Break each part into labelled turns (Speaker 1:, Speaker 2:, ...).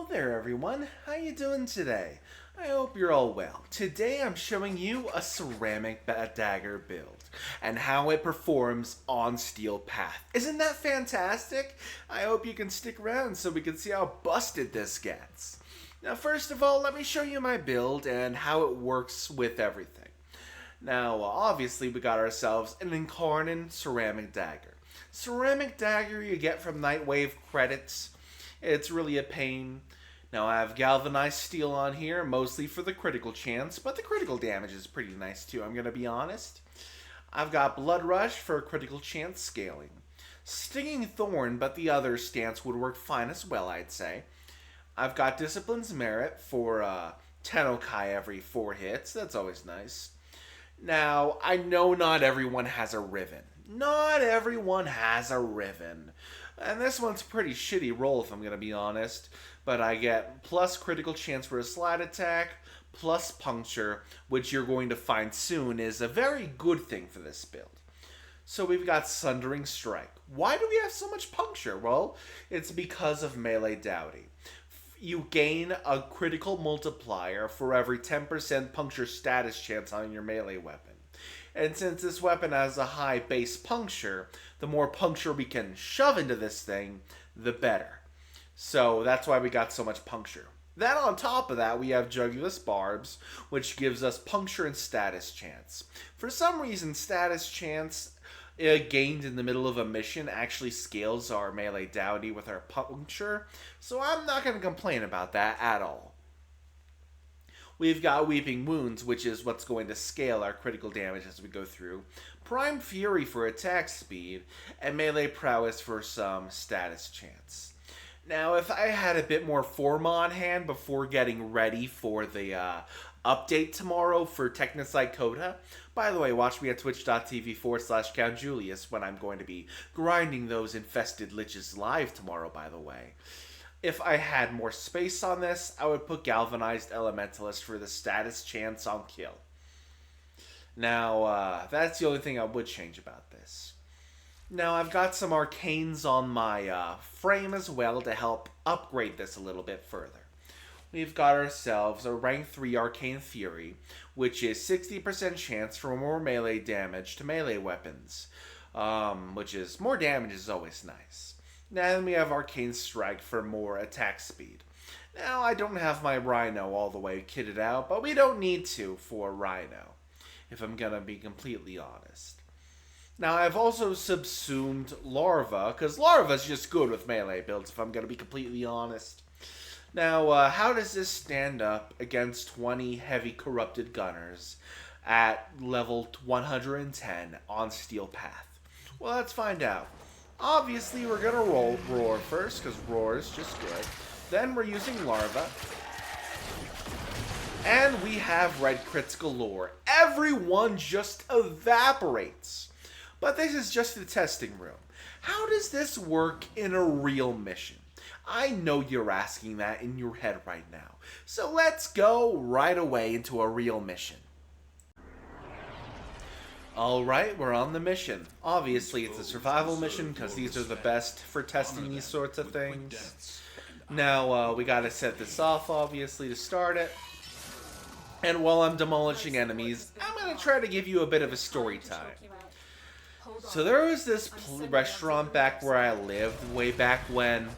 Speaker 1: there everyone, how you doing today? I hope you're all well. Today I'm showing you a ceramic dagger build and how it performs on steel path. Isn't that fantastic? I hope you can stick around so we can see how busted this gets. Now first of all, let me show you my build and how it works with everything. Now obviously we got ourselves an incarnate ceramic dagger. Ceramic dagger you get from Nightwave credits. It's really a pain. Now I have galvanized steel on here, mostly for the critical chance, but the critical damage is pretty nice too, I'm gonna be honest. I've got Blood Rush for critical chance scaling. Stinging Thorn, but the other stance would work fine as well, I'd say. I've got Discipline's Merit for Tennokai every 4 hits, that's always nice. Now, I know not everyone has a Riven. Not everyone has a Riven. And this one's a pretty shitty roll if I'm going to be honest. But I get plus critical chance for a slide attack, plus puncture, which you're going to find soon is a very good thing for this build. So we've got Sundering Strike. Why do we have so much puncture? Well, it's because of Melee Dowdy. You gain a critical multiplier for every 10% puncture status chance on your melee weapon. And since this weapon has a high base puncture, the more puncture we can shove into this thing, the better. So that's why we got so much puncture. Then on top of that, we have Julius Barbs, which gives us puncture and status chance. For some reason, status chance gained in the middle of a mission actually scales our melee dowdy with our puncture, so I'm not going to complain about that at all. We've got Weeping Wounds, which is what's going to scale our critical damage as we go through. Prime Fury for attack speed, and Melee Prowess for some status chance. Now, if I had a bit more form on hand before getting ready for the update tomorrow for Technocyte Coda. By the way, watch me at twitch.tv/Count Julius when I'm going to be grinding those infested liches live tomorrow, by the way. If I had more space on this, I would put Galvanized Elementalist for the status chance on kill. Now, that's the only thing I would change about this. Now, I've got some arcanes on my frame as well to help upgrade this a little bit further. We've got ourselves a rank 3 Arcane Fury, which is 60% chance for more melee damage to melee weapons, which is more damage is always nice. Then we have Arcane Strike for more attack speed. Now, I don't have my Rhino all the way kitted out, but we don't need to for Rhino, if I'm gonna be completely honest. Now, I've also subsumed Larva, because Larva's just good with melee builds, if I'm gonna be completely honest. Now, how does this stand up against 20 heavy corrupted gunners at level 110 on Steel Path? Well, let's find out. Obviously, we're going to roll Roar first, because Roar is just good. Then we're using Larva. And we have Red Crits galore. Everyone just evaporates. But this is just the testing room. How does this work in a real mission? I know you're asking that in your head right now. So let's go right away into a real mission. Alright, we're on the mission. Obviously, it's a survival mission because these are the best for testing these sorts of things. Now, we gotta set this off, obviously, to start it. And while I'm demolishing enemies, I'm gonna try to give you a bit of a story time. So there was this restaurant back where I lived, way back when,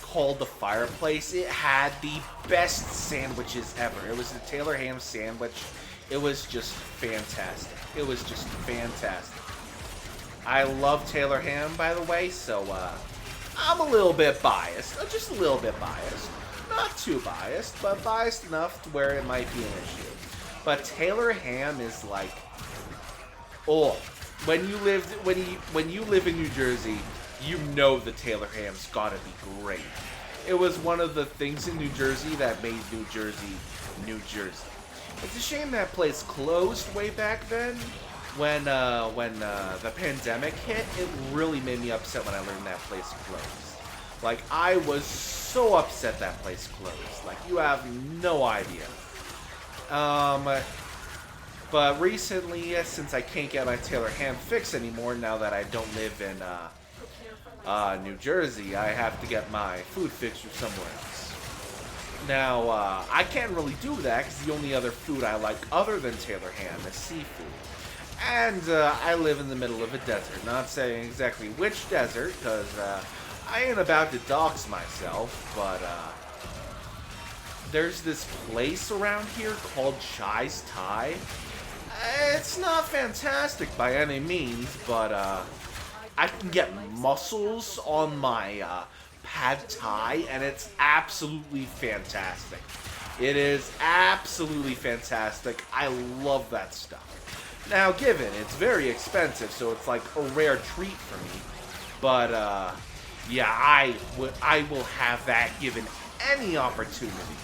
Speaker 1: called The Fireplace. It had the best sandwiches ever. It was the Taylor ham sandwich. It was just fantastic. It was just fantastic. I love Taylor ham, by the way, so I'm a little bit biased. Just a little bit biased. Not too biased, but biased enough to where it might be an issue. But Taylor ham is like, oh, when you live in New Jersey, you know the Taylor ham's gotta be great. It was one of the things in New Jersey that made New Jersey, New Jersey. It's a shame that place closed way back then. When the pandemic hit, it really made me upset when I learned that place closed. Like, I was so upset that place closed. Like, you have no idea. But recently, since I can't get my Taylor ham fix anymore, now that I don't live in New Jersey, I have to get my food fixed from somewhere else. Now, I can't really do that because the only other food I like other than Taylor ham is seafood. And I live in the middle of a desert. Not saying exactly which desert, because I ain't about to dox myself, but there's this place around here called Chai's Thai. It's not fantastic by any means, but I can get mussels on my pad thai, and it's absolutely fantastic. It is absolutely fantastic. I love that stuff. Now, given it's very expensive, so it's like a rare treat for me. But yeah, I will have that given any opportunity.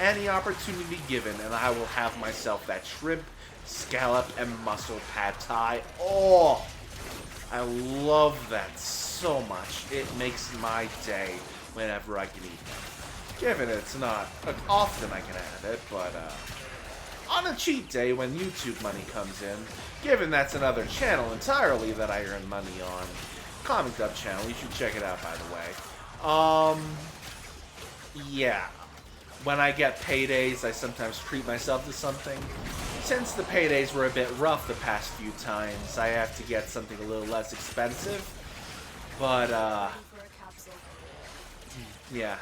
Speaker 1: Any opportunity given, and I will have myself that shrimp, scallop, and mussel pad thai. Oh, I love that so much. It makes my day whenever I can eat it. Given it's not often I can have it, but on a cheat day when YouTube money comes in, given that's another channel entirely that I earn money on, Comic Dub channel, you should check it out, by the way. Yeah. When I get paydays, I sometimes treat myself to something. Since the paydays were a bit rough the past few times, I have to get something a little less expensive. But, yeah.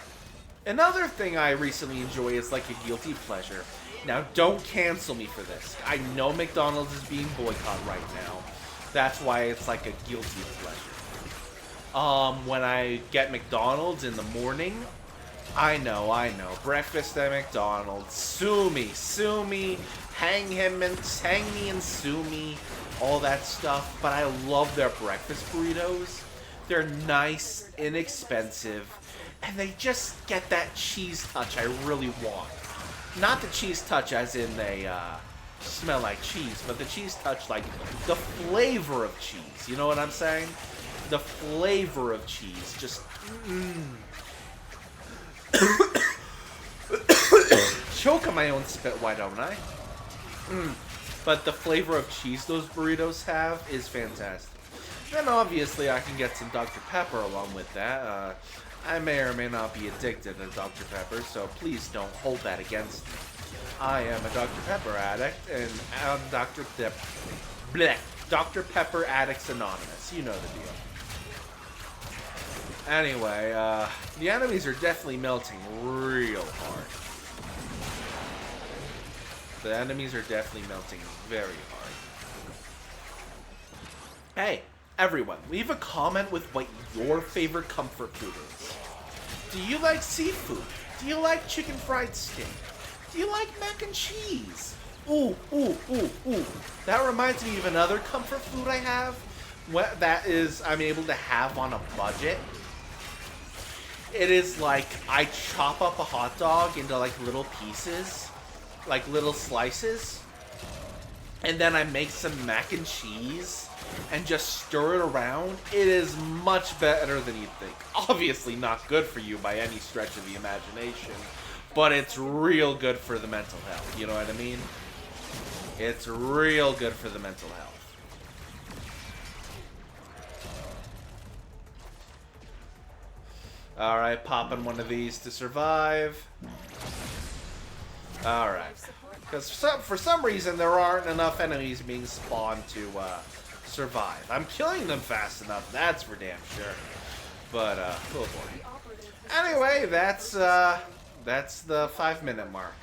Speaker 1: Another thing I recently enjoy is like a guilty pleasure. Now, don't cancel me for this. I know McDonald's is being boycotted right now. That's why it's like a guilty pleasure. When I get McDonald's in the morning, I know. Breakfast at McDonald's. Sue me. Hang me and sue me. All that stuff. But I love their breakfast burritos. They're nice, inexpensive, and they just get that cheese touch I really want. Not the cheese touch as in they smell like cheese, but the cheese touch like the flavor of cheese. You know what I'm saying? The flavor of cheese. Just, choke on my own spit, why don't I? But the flavor of cheese those burritos have is fantastic. Then obviously I can get some Dr. Pepper along with that. I may or may not be addicted to Dr. Pepper, so please don't hold that against me. I am a Dr. Pepper addict, and I'm Dr. Pepper Addicts Anonymous. You know the deal. Anyway, the enemies are definitely melting real hard. The enemies are definitely melting very hard. Hey, everyone, leave a comment with what your favorite comfort food is. Do you like seafood? Do you like chicken fried steak? Do you like mac and cheese? Ooh. That reminds me of another comfort food I have. That is, I'm able to have on a budget. It is like, I chop up a hot dog into like little pieces. Like little slices. And then I make some mac and cheese. And just stir it around. It is much better than you'd think. Obviously not good for you by any stretch of the imagination. But it's real good for the mental health. You know what I mean? It's real good for the mental health. Alright, popping one of these to survive. Alright. Because for some reason there aren't enough enemies being spawned to survive. I'm killing them fast enough, that's for damn sure. But, oh boy. Anyway, that's the 5-minute mark.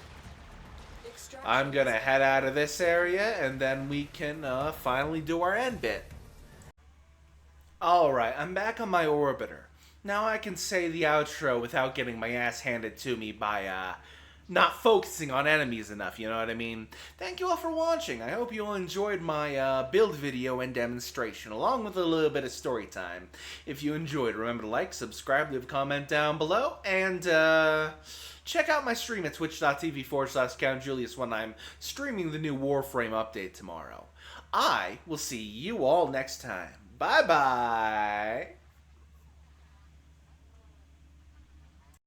Speaker 1: I'm gonna head out of this area, and then we can finally do our end bit. Alright, I'm back on my orbiter. Now I can say the outro without getting my ass handed to me by, not focusing on enemies enough, you know what I mean? Thank you all for watching. I hope you all enjoyed my build video and demonstration, along with a little bit of story time. If you enjoyed, remember to like, subscribe, leave a comment down below, and check out my stream at twitch.tv/CountJulius when I'm streaming the new Warframe update tomorrow. I will see you all next time. Bye-bye!